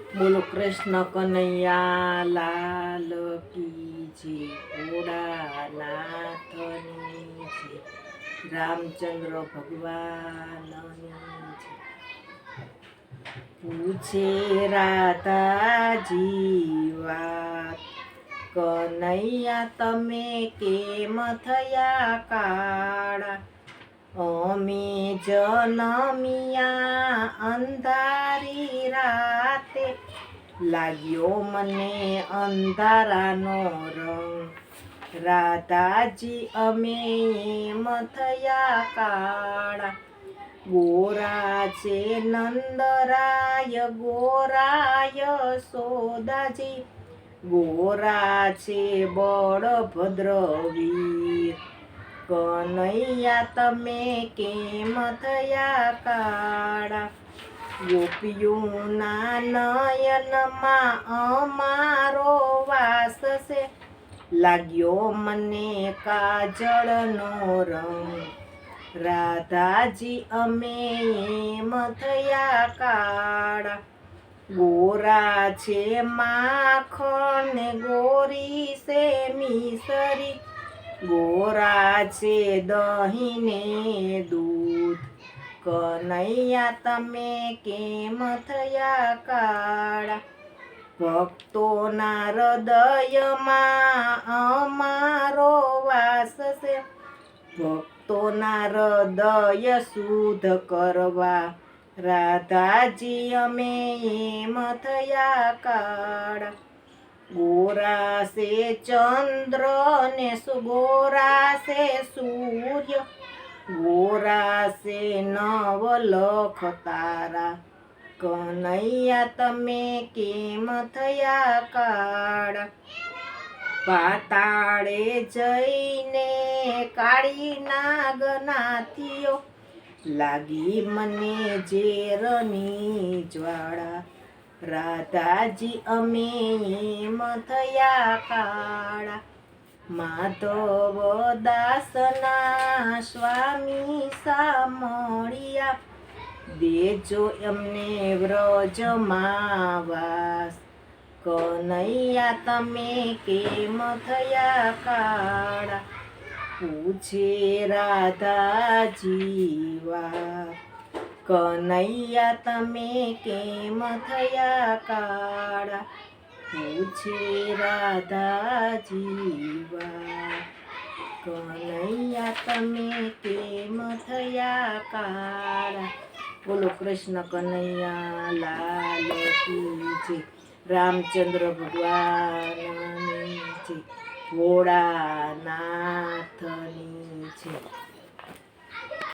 બોલો કૃષ્ણ કનૈયા લાલ કી જય, ભોળાનાથની જય, રામચંદ્ર ભગવાનની જય। પૂછે રાધાજી વાત, કનૈયા તમે કેમ થયા કાળા? અમે જનમિયા અંધારી રાતે, લાગ્યો મને અંધારાનો રંગ। રાધાજી અમે એમ થયા કાળા, ગોરા છે નંદરાય ગોરાય સોદાજી, ગોરા છે બળભદ્ર વીર। કનૈયા તમે કેમ થયા કાળા? ગોપીઓના નયનમાં અમારો વાસ છે, લાગ્યો મને કાજળનો રંગ। રાધાજી અમે એમ થયા કાળા, ગોરા છે માખણ ને ગોરી છે મિસરી, ગોરા છે દહીં ને દૂધ। કનૈયા તમે કેમ થયા કાળા? ભક્તોના હૃદયમાં અમારો વાસ છે, ભક્તોના હૃદય શુદ્ધ કરવા, રાધાજી અમે એમ થયા કાળા। ગોરા છે ચંદ્ર ને ગોરા છે સૂર્ય, ગોરા છે નવલખ તારા। કનૈયા તમે કેમ થયા કાળા? પાતાળે જઈને કાળી નાગ નાથીઓ, લાગી મને ઝેરની જ્વાળા। રાધાજી અમે એમ થયા કાળા, માધવ દાસના સ્વામી સામળિયા, દેજો એમને વ્રજમાં વાસ। કનૈયા તમે કેમ થયા કાળા? પૂછે રાધાજી વાત, કનૈયા તમે કેમ થયા કાળા? પૂછે રાધાજી વાત, કનૈયા તમે કેમ થયા કાળા? બોલો કૃષ્ણ કનૈયા લાલ કી જય, રામચંદ્ર ભગવાનની જય, ભોળાનાથની જય।